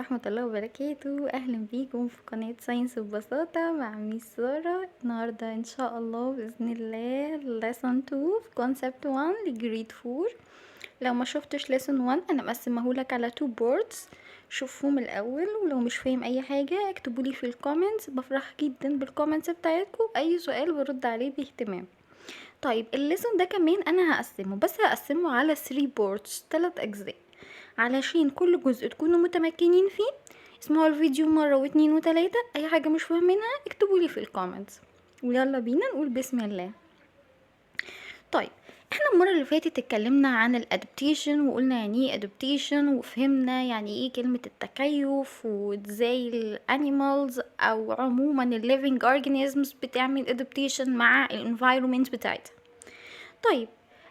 ورحمة الله وبركاته. أهلا بيكم في قناة ساينس ببساطة مع ميس سارة. النهاردة إن شاء الله بإذن الله lesson 2 في concept 1 لجريد 4. لو ما شفتش lesson 1 أنا مقسمهولك على 2 boards، شوفهم الأول، ولو مش فاهم أي حاجة اكتبولي في الكومنتس، بفرح جدا بالكومنتس بتاعتكم. أي سؤال برد عليه باهتمام. طيب الليسون ده كمان أنا هقسمه، بس هقسمه على 3 boards، 3 أجزاء، علشان كل جزء تكونوا متمكنين فيه. اسمعوا الفيديو مرة واتنين وتلاتة، اي حاجة مش فاهمينها اكتبولي في الكومنتس، ويلا بينا نقول بسم الله. طيب احنا المرة اللي فاتت اتكلمنا عن الادابتيشن، وقلنا يعني ايه ادابتيشن، وفهمنا يعني ايه كلمة التكيف، وازاي الانيمالز او عموما الليفينج اورجانيزمز بتعمل ادابتيشن مع الانفايرومنت بتاعتها. طيب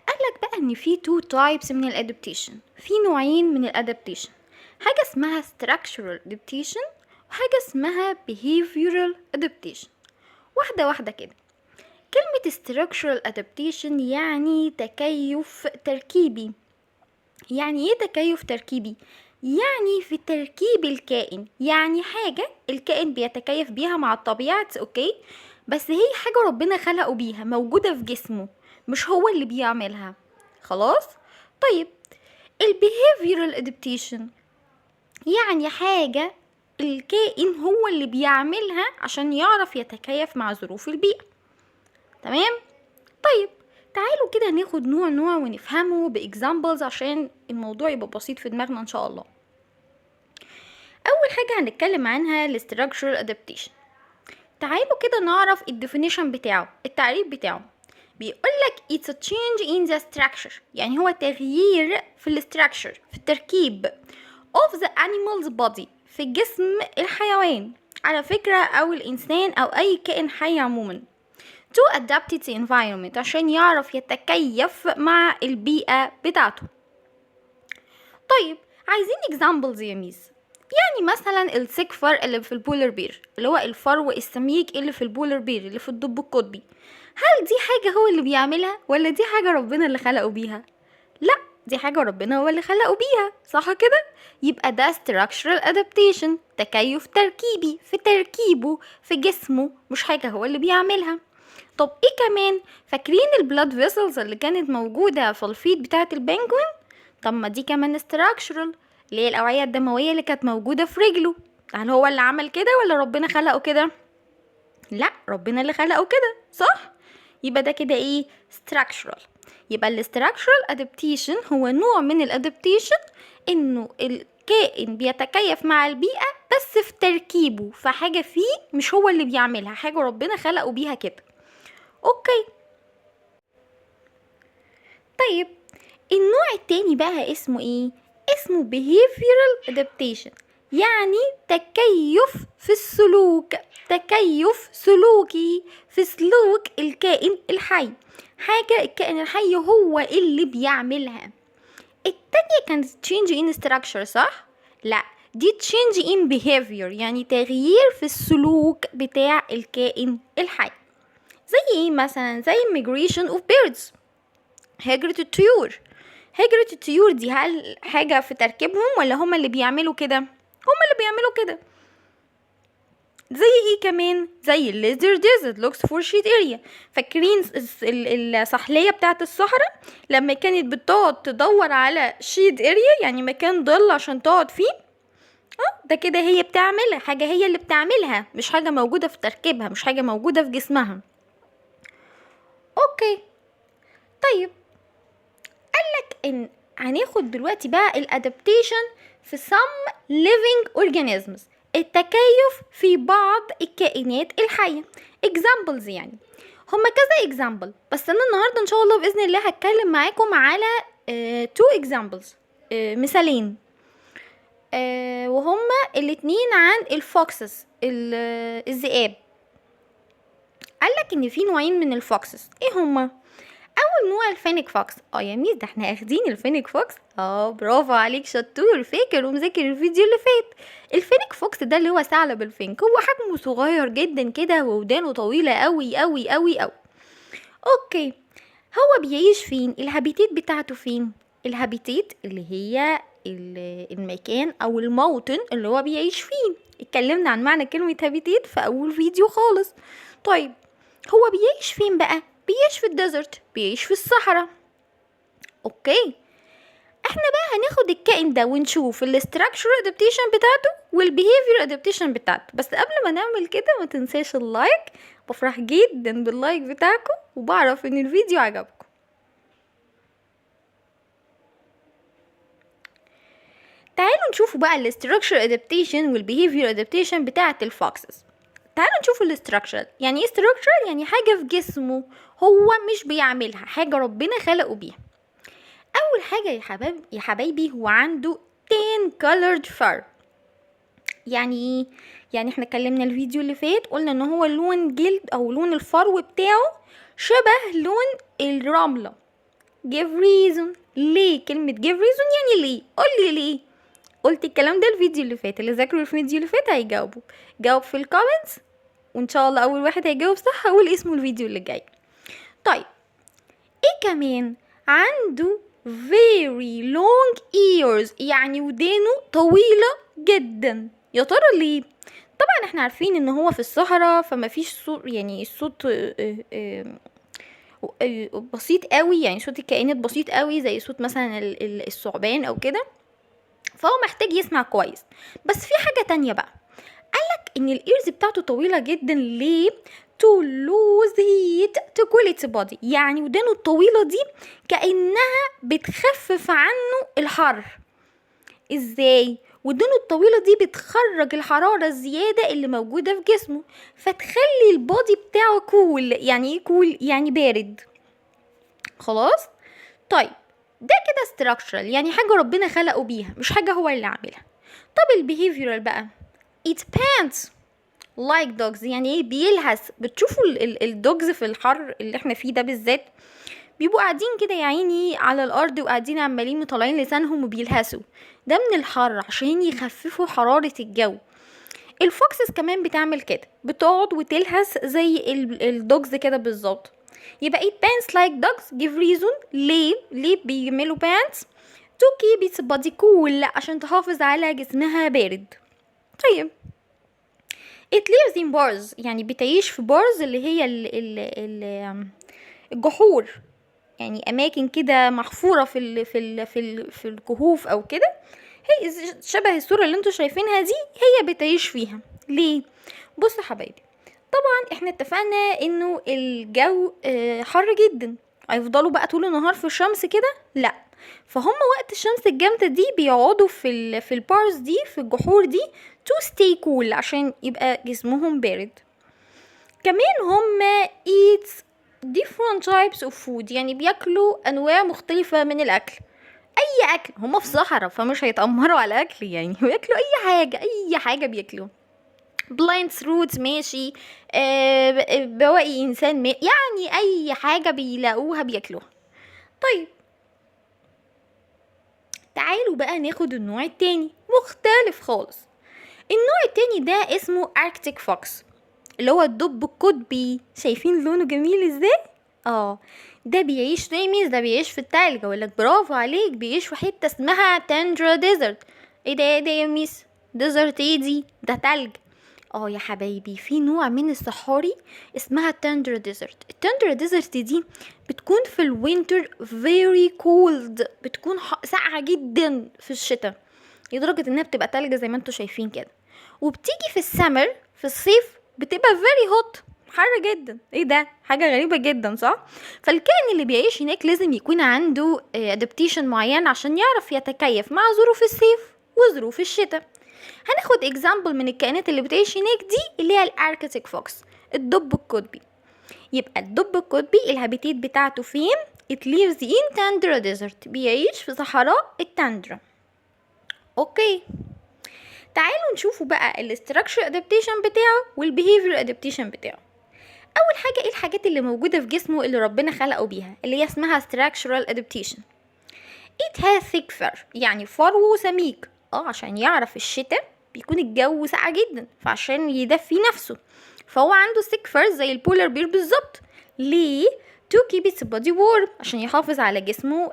قالك بقى ان في 2 types من الادابتيشن، في نوعين من الادابتيشن، حاجة اسمها structural adaptation وحاجة اسمها behavioral adaptation. واحدة واحدة كده. كلمة structural adaptation يعني تكيف تركيبي. يعني ايه تكيف تركيبي؟ يعني في تركيب الكائن، يعني حاجة الكائن بيتكيف بيها مع الطبيعة، اوكي، بس هي حاجة ربنا خلقه بيها، موجودة في جسمه، مش هو اللي بيعملها. خلاص؟ طيب behavioral adaptation يعني حاجة الكائن هو اللي بيعملها عشان يعرف يتكيف مع ظروف البيئة. تمام؟ طيب تعالوا كده ناخد نوع ونفهمه بإكزامبلز عشان الموضوع يبقى بسيط في دماغنا إن شاء الله. أول حاجة هنتكلم عنها الستراكشرال أدابتيشن. تعالوا كده نعرف الديفينيشن بتاعه، التعريف بتاعه. بيقولك it's a change in the structure، يعني هو تغيير في الستراكشر، في التركيب of the animal's body، في جسم الحيوان على فكرة، أو الإنسان أو أي كائن حي عموما، to adapt its environment، عشان يعرف يتكيف مع البيئة بتاعته. طيب عايزين examples يا ميس. يعني مثلا السكفر اللي في البولر بير، اللي هو الفرو السميك اللي في البولر بير اللي في الدب القطبي، هل دي حاجة هو اللي بيعملها ولا دي حاجة ربنا اللي خلقه بيها؟ لا، دي حاجة ربنا هو اللي خلقه بيها، صح كده؟ يبقى ده structural adaptation، تكيف تركيبي في تركيبه في جسمه، مش حاجة هو اللي بيعملها. طب ايه كمان؟ فاكرين البلاد فيسلز اللي كانت موجودة في الفيد بتاعة البنجوين؟ طب ما دي كمان structural، اللي هي الأوعية الدموية اللي كانت موجودة في رجله. هل هو اللي عمل كده ولا ربنا خلقه كده؟ لا، ربنا اللي خلقه كده، صح؟ يبقى ده كده ايه؟ structural. يبقى ال structural adaptation هو نوع من ال adaptation، انه الكائن بيتكيف مع البيئة بس في تركيبه، فحاجة فيه مش هو اللي بيعملها، حاجة ربنا خلقه بيها كده. اوكي. طيب النوع التاني بقى اسمه ايه؟ اسمه behavioral adaptation، يعني تكيف في السلوك، تكيف سلوكي في سلوك الكائن الحي، حاجة الكائن الحي هو اللي بيعملها. التانية كانت change in structure، صح؟ لا، دي change in behavior، يعني تغيير في السلوك بتاع الكائن الحي. زي ايه مثلا؟ زي migration of birds، هجرة الطيور. هجرة الطيور دي هل حاجة في تركيبهم ولا هما اللي بيعملوا كده؟ هما اللي بيعملوا كده. زي ايه كمان؟ زي الليزر ديزرت looks for shade area. فاكرين السحلية بتاعت الصحراء لما كانت بتقعد تدور على shade area، يعني مكان ظل عشان تقعد فيه؟ ده كده هي بتعملها، حاجة هي اللي بتعملها، مش حاجة موجودة في تركيبها، مش حاجة موجودة في جسمها. اوكي. طيب قالك ان هناخد دلوقتي بقى الادابتيشن في some living organisms، التكيف في بعض الكائنات الحية. examples يعني هما كذا example، بس انا النهاردة ان شاء الله بإذن الله هتكلم معاكم على two examples، مثالين، وهما الاتنين عن الفوكسز، الذئاب. قالك ان في نوعين من الفوكسز، ايه هما؟ اول نوع الفينيك فوكس. يا ميس ده احنا اخدين الفينيك فوكس، برافو عليك، شطور، فاكر ومذاكر الفيديو اللي فات. الفينيك فوكس ده اللي هو ثعلب الفينك، هو حجمه صغير جدا كده وودانه طويله قوي قوي قوي قوي. اوكي. هو بيعيش فين؟ الهابيتيت بتاعته فين؟ الهابيتيت اللي هي المكان او الموطن اللي هو بيعيش فيه. اتكلمنا عن معنى كلمة هابيتيت في اول فيديو خالص. طيب هو بيعيش فين بقى؟ بيعيش في الديزرت، بيعيش في الصحراء. اوكي، احنا بقى هناخد الكائن ده ونشوف الاستراكشر ادابتيشن بتاعته والبيهيفير ادابتيشن بتاعته. بس قبل ما نعمل كده ما تنساش اللايك، بفرح جدا باللايك بتاعكم وبعرف ان الفيديو عجبكم. تعالوا نشوفوا بقى الاستراكشر ادابتيشن والبيهيفير ادابتيشن بتاعه الفوكسز. تعالوا نشوفوا الاستراكشر. يعني ايه استراكشر؟ يعني حاجه في جسمه هو مش بيعملها، حاجه ربنا خلقه بيها. اول حاجه يا حبايبي هو عنده 10 colored fur. يعني ايه؟ يعني احنا اتكلمنا الفيديو اللي فات قلنا ان هو لون جلد او لون الفرو بتاعه شبه لون الرمله. give reason. ليه كلمه give reason؟ يعني ليه؟ قولي ليه. قلت الكلام ده الفيديو اللي فات، اللي ذاكروا الفيديو اللي فات هيجاوبوا. جاوب في الكومنتس وان شاء الله اول واحد هيجاوب صح هقول اسمه الفيديو اللي جاي. طيب ايه كمان؟ عنده very long ears، يعني ودانه طويلة جدا. يا ترى ليه؟ طبعا احنا عارفين ان هو في الصحراء فما فيش صوت، يعني الصوت بسيط قوي، يعني صوت الكائنات بسيط قوي زي صوت مثلا الثعبان او كده، فهو محتاج يسمع كويس. بس في حاجة تانية بقى، قالك ان الايرز بتاعته طويلة جدا. ليه؟ to lose heat to cool its body، يعني ودانه الطويلة دي كأنها بتخفف عنه الحر. ازاي؟ ودانه الطويلة دي بتخرج الحرارة الزيادة اللي موجودة في جسمه فتخلي البودي بتاعه كول. يعني ايه كول؟ يعني بارد. خلاص؟ طيب ده كده structural، يعني حاجة ربنا خلقه بيها مش حاجة هو اللي عاملها. طب البيهيفيرال بقى، it pants like dogs. يعني ايه؟ بيلهث. بتشوفوا الدوجز في الحر اللي احنا فيه ده بالذات بيبقوا قاعدين كده يا عيني على الارض وقاعدين عمالين مطلعين لسانهم وبيلهثوا، ده من الحر عشان يخففوا حرارة الجو. الفوكسز كمان بتعمل كده، بتقعد وتلهث زي الدوجز كده بالظبط. يبقى it pants like dogs give reason. ليه بيعملوا pants؟ to keep its body cool، عشان تحافظ على جسمها بارد. طيب it lives in bars، يعني بتعيش في bars اللي هي الجحور، يعني اماكن كده محفوره في الكهوف او كده. هي شبه الصوره اللي انتوا شايفينها دي، هي بتعيش فيها. ليه؟ بصوا حبايبي، طبعا احنا اتفقنا انه الجو حر جدا، هيفضلوا بقى طول النهار في الشمس كده؟ لا، فهم وقت الشمس الجامده دي بيقعدوا في البارز دي، في الجحور دي to stay cool، عشان يبقى جسمهم بارد. كمان هم eat different types of food، يعني بياكلوا انواع مختلفة من الاكل. اي اكل، هم في صحراء فمش هيتأمروا على اكل، يعني بياكلوا اي حاجة بياكلوا. plants roots ماشي، بواقي انسان يعني اي حاجة بيلاقوها بياكلوها. طيب تعالوا بقى ناخد النوع التاني، مختلف خالص. النوع التاني ده اسمه Arctic Fox، اللي هو الدب القطبي. شايفين لونه جميل ازاي؟ ده بيعيش تيميز، ده بيعيش في التلج. اقولك برافو عليك، بيعيش في حته اسمها تندرا ديزرت. ايه ده يا ميس؟ ديزرت ايه دي؟ ده تلج. يا حبايبي، في نوع من الصحاري اسمها تندرا ديزرت. التندرا ديزرت دي بتكون في الوينتر very cold، بتكون ساقعه جدا في الشتاء لدرجه انها بتبقى تلج زي ما انتوا شايفين كده. وبتيجي في السمر، في الصيف بتبقى very hot، حر جدا. ايه ده؟ حاجه غريبه جدا صح؟ فالكائن اللي بيعيش هناك لازم يكون عنده adaptation معين عشان يعرف يتكيف مع ظروف الصيف وظروف الشتاء. هناخد example من الكائنات اللي بتعيش هناك دي، اللي هي الاركتيك فوكس، الدب القطبي. يبقى الدب القطبي الهابيتيت بتاعته فين؟ it lives in tundra desert، بيعيش في صحراء التندرا. اوكي، تعالوا نشوفوا بقى الاستراكشر ادابتيشن بتاعه والبيهيفير ادابتيشن بتاعه. اول حاجه ايه الحاجات اللي موجوده في جسمه اللي ربنا خلقه بيها، اللي هي اسمها structural adaptation. it has thick fur، يعني فرو سميك. عشان يعرف الشتاء بيكون الجو ساقع جدا، فعشان يدفي نفسه فهو عنده thick fur زي البولار بير بالظبط. ليه؟ to keep its body warm، عشان يحافظ على جسمه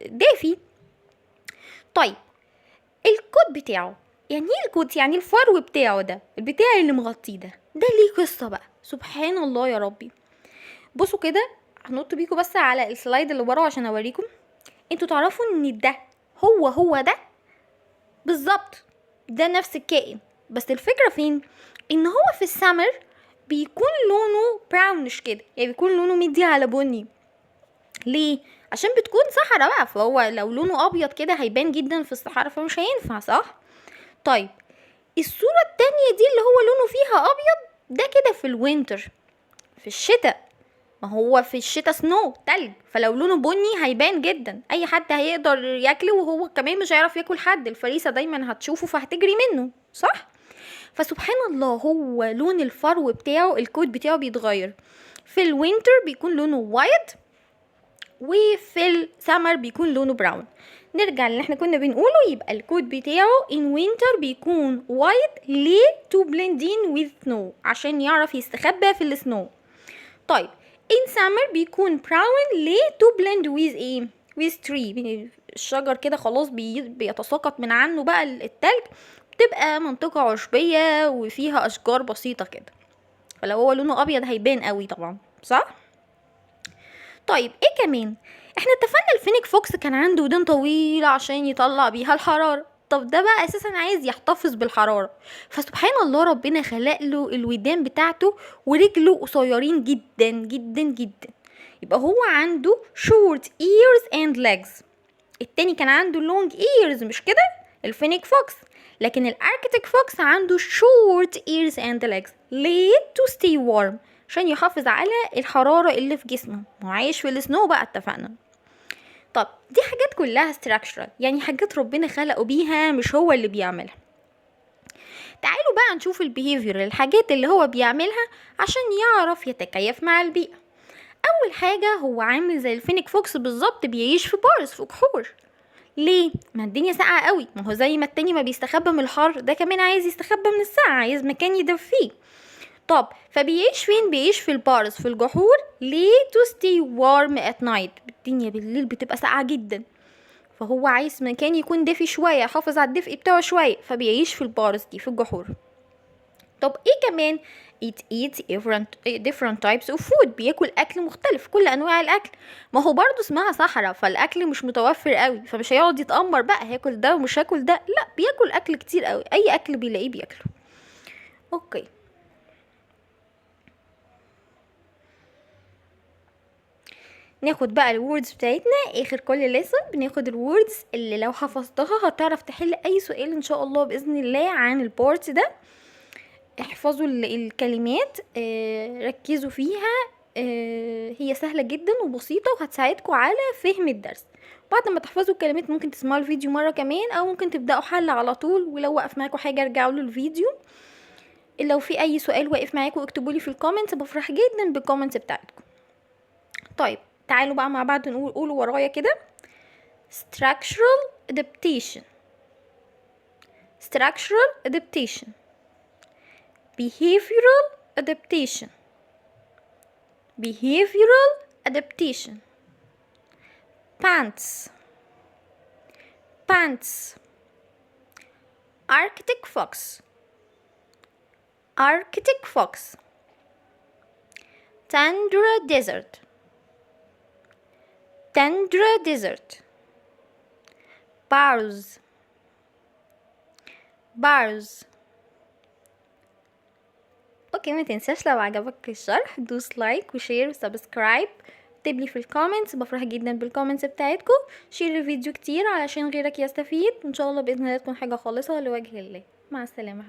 دافي. طيب الكود بتاعه، يعني ايه الكود؟ يعني الفرو بتاعه ده، البتاع اللي مغطيه ده ليه قصة بقى، سبحان الله يا ربي. بصوا كده، هنط بيكم بس على السلايد اللي ورا عشان اوريكم. انتوا تعرفوا ان ده هو ده بالظبط، ده نفس الكائن، بس الفكرة فين؟ ان هو في السمر بيكون لونه براونش كده، يعني بيكون لونه مدي على بني. ليه؟ عشان بتكون صحراء بقى، فهو لو لونه ابيض كده هيبان جدا في الصحراء، فمش هينفع، صح؟ طيب الصورة التانية دي اللي هو لونه فيها ابيض ده كده في الوينتر، في الشتاء. ما هو في الشتاء سنو، تلج، فلو لونه بني هيبان جدا، اي حد هيقدر ياكله، وهو كمان مش هيعرف ياكل حد، الفريسة دايما هتشوفه فهتجري منه، صح؟ فسبحان الله، هو لون الفرو بتاعه الكود بتاعه بيتغير. في الوينتر بيكون لونه وايت، وفي السمر بيكون لونه براون. نرجع اللي احنا كنا بنقوله، يبقى الكود بتاعه in winter بيكون white ليه؟ to blend in with snow، عشان يعرف يستخبى في السنو. طيب in summer بيكون brown ليه؟ to blend with ايه؟ with tree، الشجر كده خلاص بيتساقط من عنه بقى التلج، بتبقى منطقة عشبية وفيها اشجار بسيطة كده، فلو هو لونه ابيض هيبان قوي طبعا، صح؟ طيب ايه كمان؟ احنا اتفقنا الفينيك فوكس كان عنده ودان طويلة عشان يطلع بيها الحرارة، طب ده بقى اساسا عايز يحتفظ بالحرارة، فسبحان الله ربنا خلق له الودان بتاعته ورجله قصيرين جدا جدا جدا، يبقى هو عنده short ears and legs. التاني كان عنده long ears مش كده، الفينيك فوكس، لكن الاركتيك فوكس عنده short ears and legs. ليه؟ to stay warm، عشان يحافظ على الحرارة اللي في جسمه، هو عايش في السنو بقى، اتفقنا. طب دي حاجات كلها structural، يعني حاجات ربنا خلقه بيها مش هو اللي بيعملها. تعالوا بقى نشوف البيهيفير، الحاجات اللي هو بيعملها عشان يعرف يتكيف مع البيئة. اول حاجة هو عامل زي الفينيك فوكس بالظبط، بيعيش في بارز، في جحور. ليه؟ ما الدنيا ساقعة قوي، ما هو زي ما التاني ما بيستخبى من الحر، ده كمان عايز يستخبى من السقعة، عايز مكان يدفيه. طب فبيعيش فين؟ بيعيش في البارز، في الجحور. ليه؟ to stay warm at night، الدنيا بالليل بتبقى ساقعة جدا، فهو عايز مكان يكون دافي شوية، يحافظ على الدفء بتاعه شوية، فبيعيش في البارز دي، في الجحور. طب ايه كمان؟ it eats different types of food، بياكل اكل مختلف، كل انواع الاكل، ما هو برضو اسمها صحراء، فالاكل مش متوفر قوي، فمش هيقعد يتأمر بقى هاكل ده ومش هاكل ده، لا بياكل اكل كتير قوي، اي اكل بيلاقيه بياكله. اوكي، ناخد بقى الوردز بتاعتنا، اخر كل ليسون بناخد الوردز اللي لو حفظتها هتعرف تحل اي سؤال ان شاء الله باذن الله عن البارت ده. احفظوا الكلمات، ركزوا فيها، هي سهلة جدا وبسيطة وهتساعدكم على فهم الدرس. بعد ما تحفظوا الكلمات ممكن تسمعوا الفيديو مرة كمان، او ممكن تبدأوا حل على طول، ولو وقف معاكم حاجة ارجعوا له الفيديو. لو في اي سؤال واقف معاكم اكتبوا لي في الكومنتس، بفرح جدا بالكومنتس بتاعتكم. طيب تعالوا بقى مع بعض قولوا ورايا كده: structural adaptation، structural adaptation، behavioral adaptation، behavioral adaptation، pants، pants، arctic fox، arctic fox، tundra desert، tundra desert، bars، bars. اوكي، ما تنساش لو عجبك الشرح دوس لايك وشير وسبسكرايب، اكتبلي في الكومنتس، بفرح جدا بالكومنتس بتاعتكم. شير الفيديو كتير علشان غيرك يستفيد، ان شاء الله باذن الله تكون حاجه خالصه لوجه الله. مع السلامه.